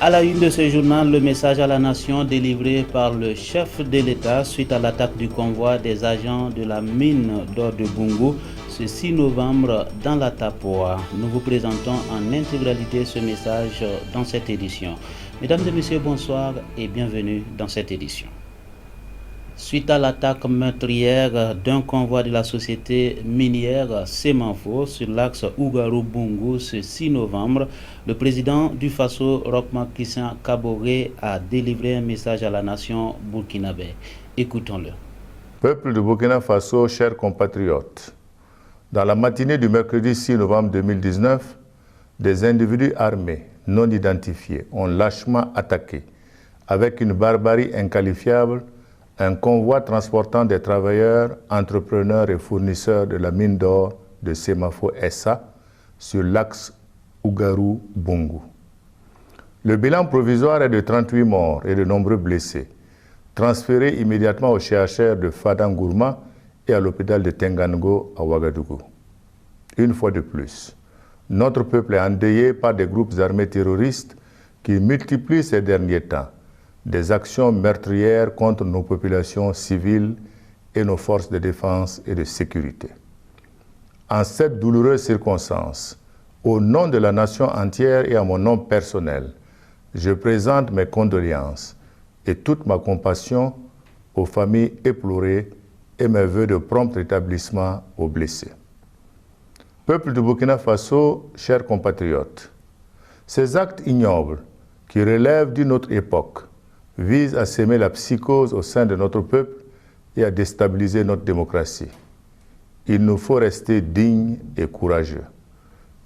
À la une de ce journal, le message à la nation délivré par le chef de l'État suite à l'attaque du convoi des agents de la mine d'or de Boungou ce 6 novembre dans la Tapoa. Nous vous présentons en intégralité ce message dans cette édition. Mesdames et messieurs, bonsoir et bienvenue dans cette édition. Suite à l'attaque meurtrière d'un convoi de la société minière Semafo sur l'axe Ougarou-Boungou ce 6 novembre, le président du Faso, Roch Marc Christian Kaboré, a délivré un message à la nation burkinabé. Écoutons-le. Peuple de Burkina Faso, chers compatriotes, dans la matinée du mercredi 6 novembre 2019, des individus armés non identifiés ont lâchement attaqué, avec une barbarie inqualifiable, un convoi transportant des travailleurs, entrepreneurs et fournisseurs de la mine d'or de Semafo SA sur l'axe Ougarou-Boungou. Le bilan provisoire est de 38 morts et de nombreux blessés, transférés immédiatement au CHR de Fadangourma et à l'hôpital de Tengango à Ouagadougou. Une fois de plus, notre peuple est endeuillé par des groupes armés terroristes qui multiplient ces derniers temps des actions meurtrières contre nos populations civiles et nos forces de défense et de sécurité. En cette douloureuse circonstance, au nom de la nation entière et à mon nom personnel, je présente mes condoléances et toute ma compassion aux familles éplorées et mes vœux de prompt rétablissement aux blessés. Peuple du Burkina Faso, chers compatriotes, ces actes ignobles qui relèvent d'une autre époque vise à semer la psychose au sein de notre peuple et à déstabiliser notre démocratie. Il nous faut rester dignes et courageux.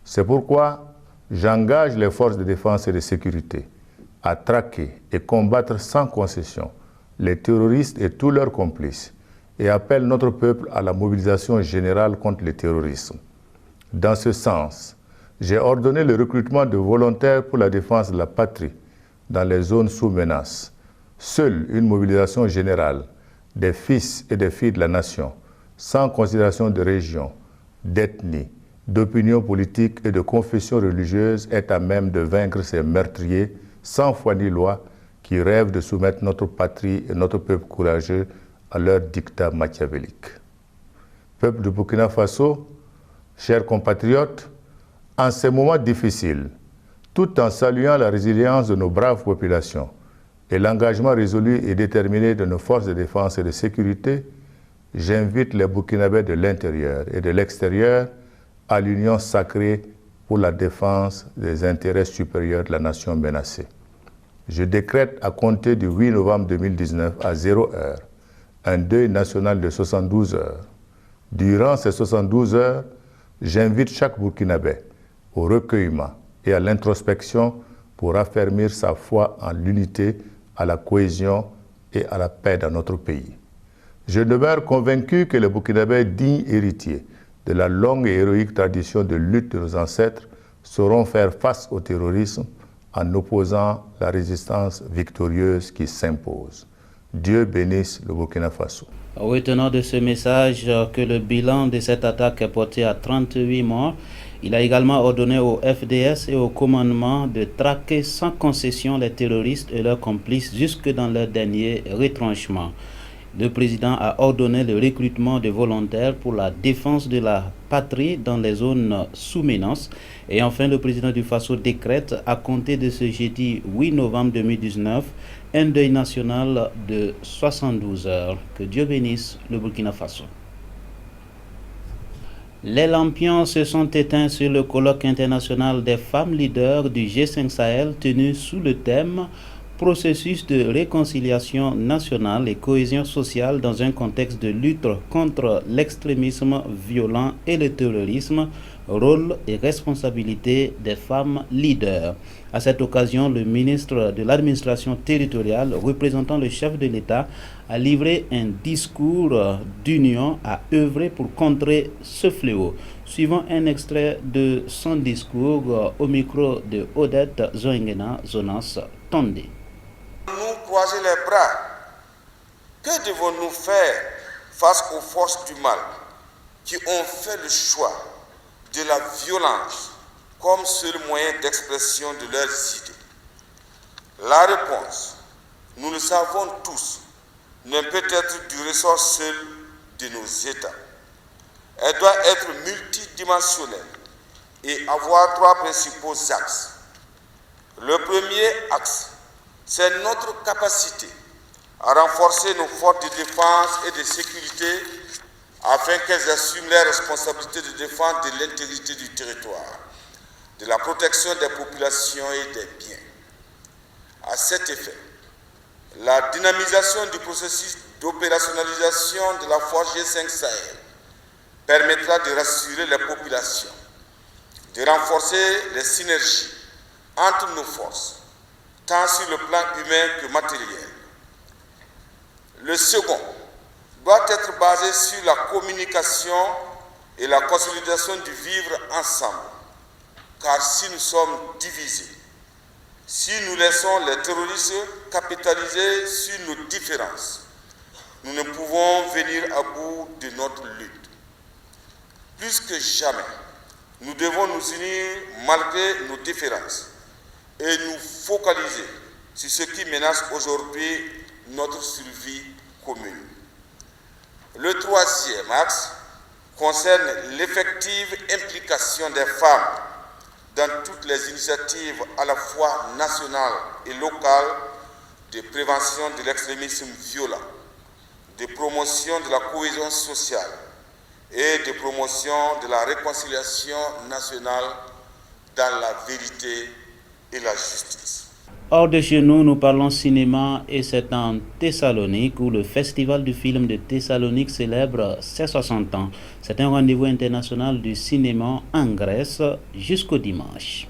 C'est pourquoi j'engage les forces de défense et de sécurité à traquer et combattre sans concession les terroristes et tous leurs complices et appelle notre peuple à la mobilisation générale contre le terrorisme. Dans ce sens, j'ai ordonné le recrutement de volontaires pour la défense de la patrie dans les zones sous menace. Seule une mobilisation générale des fils et des filles de la nation, sans considération de région, d'ethnie, d'opinion politique et de confession religieuse, est à même de vaincre ces meurtriers sans foi ni loi qui rêvent de soumettre notre patrie et notre peuple courageux à leur dictat machiavélique. Peuple du Burkina Faso, chers compatriotes, en ces moments difficiles, tout en saluant la résilience de nos braves populations, et l'engagement résolu et déterminé de nos forces de défense et de sécurité, j'invite les Burkinabés de l'intérieur et de l'extérieur à l'union sacrée pour la défense des intérêts supérieurs de la nation menacée. Je décrète à compter du 8 novembre 2019 à 0 heure un deuil national de 72 heures. Durant ces 72 heures, j'invite chaque Burkinabé au recueillement et à l'introspection pour affermir sa foi en l'unité, à la cohésion et à la paix dans notre pays. Je demeure convaincu que les Burkinabés dignes héritiers de la longue et héroïque tradition de lutte de nos ancêtres sauront faire face au terrorisme en opposant la résistance victorieuse qui s'impose. Dieu bénisse le Burkina Faso. Retenant de ce message que le bilan de cette attaque est porté à 38 morts, il a également ordonné au FDS et au commandement de traquer sans concession les terroristes et leurs complices jusque dans leur dernier retranchement. Le président a ordonné le recrutement de volontaires pour la défense de la patrie dans les zones sous menace. Et enfin, le président du Faso décrète, à compter de ce jeudi 8 novembre 2019, un deuil national de 72 heures. Que Dieu bénisse le Burkina Faso. Les lampions se sont éteints sur le colloque international des femmes leaders du G5 Sahel tenu sous le thème « Processus de réconciliation nationale et cohésion sociale dans un contexte de lutte contre l'extrémisme violent et le terrorisme, rôle et responsabilité des femmes leaders ». À cette occasion, le ministre de l'administration territoriale, représentant le chef de l'État, a livré un discours d'union à œuvrer pour contrer ce fléau. Suivant un extrait de son discours au micro de Odette Zoengena Zonas Tondé. Nous croiser les bras. Que devons-nous faire face aux forces du mal qui ont fait le choix de la violence comme seul moyen d'expression de leurs idées? La réponse, nous le savons tous, ne peut être du ressort seul de nos États. Elle doit être multidimensionnelle et avoir trois principaux axes. Le premier axe, c'est notre capacité à renforcer nos forces de défense et de sécurité afin qu'elles assument les responsabilités de défense de l'intégrité du territoire, de la protection des populations et des biens. À cet effet, la dynamisation du processus d'opérationnalisation de la force G5 Sahel permettra de rassurer les populations, de renforcer les synergies entre nos forces, tant sur le plan humain que matériel. Le second doit être basé sur la communication et la consolidation du vivre ensemble, car si nous sommes divisés, si nous laissons les terroristes capitaliser sur nos différences, nous ne pouvons venir à bout de notre lutte. Plus que jamais, nous devons nous unir malgré nos différences et nous focaliser sur ce qui menace aujourd'hui notre survie commune. Le troisième axe concerne l'effective implication des femmes dans toutes les initiatives à la fois nationales et locales de prévention de l'extrémisme violent, de promotion de la cohésion sociale et de promotion de la réconciliation nationale dans la vérité et la justice. Hors de chez nous, nous parlons cinéma et c'est en Thessalonique où le Festival du film de Thessalonique célèbre ses 60 ans. C'est un rendez-vous international du cinéma en Grèce jusqu'au dimanche.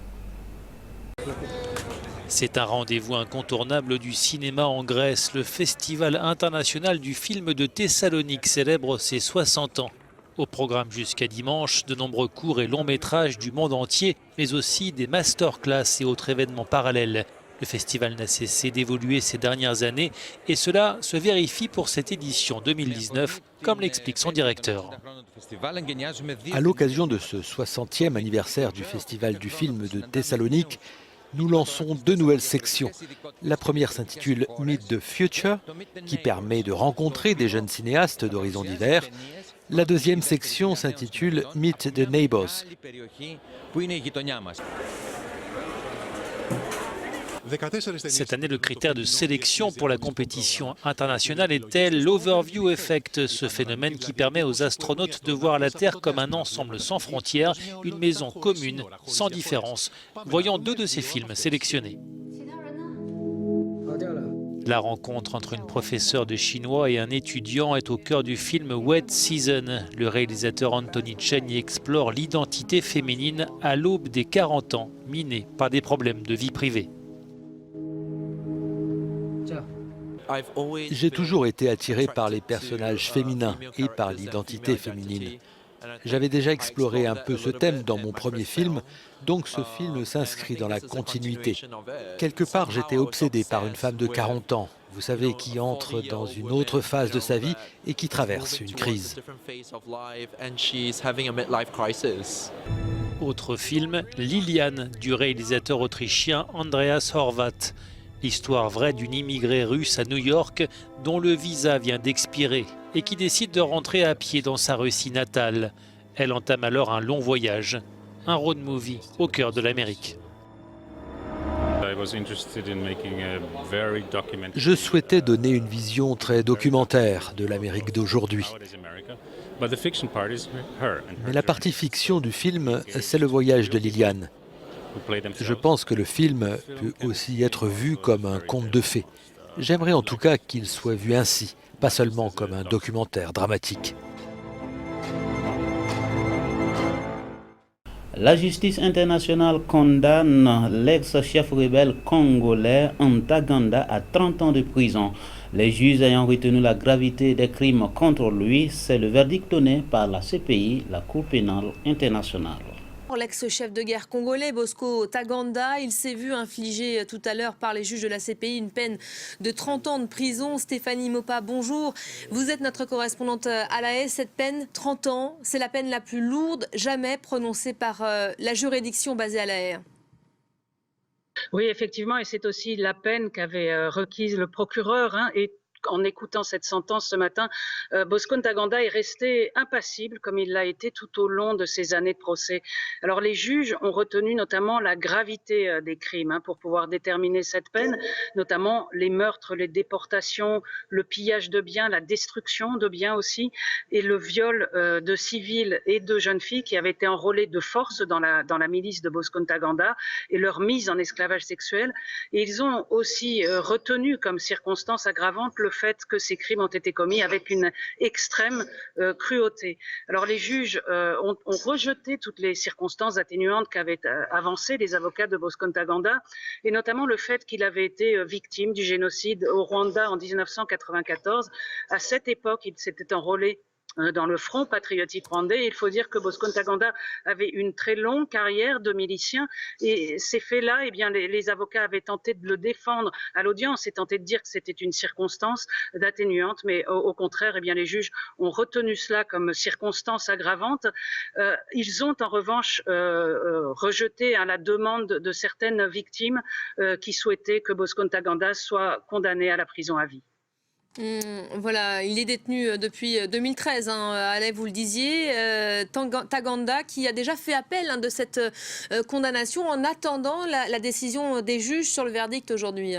C'est un rendez-vous incontournable du cinéma en Grèce. Le Festival international du film de Thessalonique célèbre ses 60 ans. Au programme jusqu'à dimanche, de nombreux courts et longs métrages du monde entier, mais aussi des masterclass et autres événements parallèles. Le festival n'a cessé d'évoluer ces dernières années et cela se vérifie pour cette édition 2019, comme l'explique son directeur. À l'occasion de ce 60e anniversaire du Festival du film de Thessalonique, nous lançons 2 nouvelles sections. La première s'intitule Meet the Future, qui permet de rencontrer des jeunes cinéastes d'horizons divers. La deuxième section s'intitule Meet the Neighbors. Cette année, le critère de sélection pour la compétition internationale était l'Overview Effect, ce phénomène qui permet aux astronautes de voir la Terre comme un ensemble sans frontières, une maison commune, sans différence. Voyons 2 de ces films sélectionnés. La rencontre entre une professeure de chinois et un étudiant est au cœur du film Wet Season. Le réalisateur Anthony Chen y explore l'identité féminine à l'aube des 40 ans, minée par des problèmes de vie privée. J'ai toujours été attiré par les personnages féminins et par l'identité féminine. J'avais déjà exploré un peu ce thème dans mon premier film, donc ce film s'inscrit dans la continuité. Quelque part, j'étais obsédé par une femme de 40 ans, vous savez, qui entre dans une autre phase de sa vie et qui traverse une crise. Autre film, Liliane, du réalisateur autrichien Andreas Horvath. L'histoire vraie d'une immigrée russe à New York dont le visa vient d'expirer et qui décide de rentrer à pied dans sa Russie natale. Elle entame alors un long voyage, un road movie au cœur de l'Amérique. Je souhaitais donner une vision très documentaire de l'Amérique d'aujourd'hui. Mais la partie fiction du film, c'est le voyage de Liliane. Je pense que le film peut aussi être vu comme un conte de fées. J'aimerais en tout cas qu'il soit vu ainsi, pas seulement comme un documentaire dramatique. La justice internationale condamne l'ex-chef rebelle congolais Ntaganda à 30 ans de prison. Les juges ayant retenu la gravité des crimes contre lui, c'est le verdict donné par la CPI, la Cour pénale internationale. L'ex-chef de guerre congolais Bosco Ntaganda, il s'est vu infliger tout à l'heure par les juges de la CPI une peine de 30 ans de prison. Stéphanie Mopa, bonjour. Vous êtes notre correspondante à La Haye. Cette peine, 30 ans, c'est la peine la plus lourde jamais prononcée par la juridiction basée à La Haye. Oui, effectivement, et c'est aussi la peine qu'avait requise le procureur, hein, et en écoutant cette sentence ce matin, Bosco Ntaganda est resté impassible comme il l'a été tout au long de ces années de procès. Alors les juges ont retenu notamment la gravité des crimes, hein, pour pouvoir déterminer cette peine, notamment les meurtres, les déportations, le pillage de biens, la destruction de biens aussi, et le viol de civils et de jeunes filles qui avaient été enrôlées de force dans la milice de Bosco Ntaganda et leur mise en esclavage sexuel. Et ils ont aussi retenu comme circonstance aggravante le fait que ces crimes ont été commis avec une extrême cruauté. Alors les juges ont rejeté toutes les circonstances atténuantes qu'avaient avancées les avocats de Bosco Ntaganda, et notamment le fait qu'il avait été victime du génocide au Rwanda en 1994. À cette époque, il s'était enrôlé dans le Front patriotique rwandais. Il faut dire que Bosco Ntaganda avait une très longue carrière de milicien, et ces faits-là, eh bien, les avocats avaient tenté de le défendre à l'audience et tenté de dire que c'était une circonstance d'atténuante, mais au contraire, eh bien, les juges ont retenu cela comme circonstance aggravante. Ils ont en revanche rejeté, hein, la demande de certaines victimes qui souhaitaient que Bosco Ntaganda soit condamné à la prison à vie. Voilà, il est détenu depuis 2013, hein, Alain, vous le disiez. Ntaganda qui a déjà fait appel, hein, de cette condamnation en attendant la décision des juges sur le verdict aujourd'hui.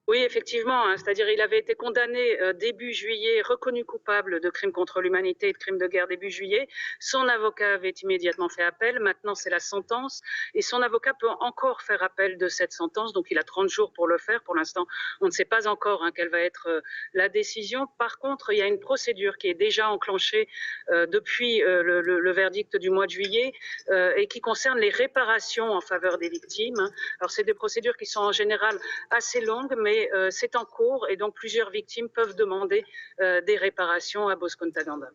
Oui, effectivement, hein, c'est-à-dire il avait été condamné début juillet, reconnu coupable de crimes contre l'humanité et de crimes de guerre début juillet. Son avocat avait immédiatement fait appel, maintenant c'est la sentence, et son avocat peut encore faire appel de cette sentence, donc il a 30 jours pour le faire. Pour l'instant, on ne sait pas encore, hein, quelle va être la décision. Par contre, il y a une procédure qui est déjà enclenchée depuis le verdict du mois de juillet et qui concerne les réparations en faveur des victimes. Alors c'est des procédures qui sont en général assez longues, mais c'est en cours, et donc plusieurs victimes peuvent demander des réparations à Bosco Ntaganda.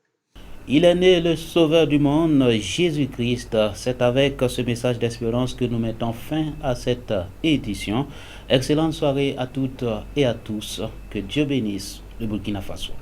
Il est né le Sauveur du monde, Jésus-Christ. C'est avec ce message d'espérance que nous mettons fin à cette édition. Excellente soirée à toutes et à tous. Que Dieu bénisse le Burkina Faso.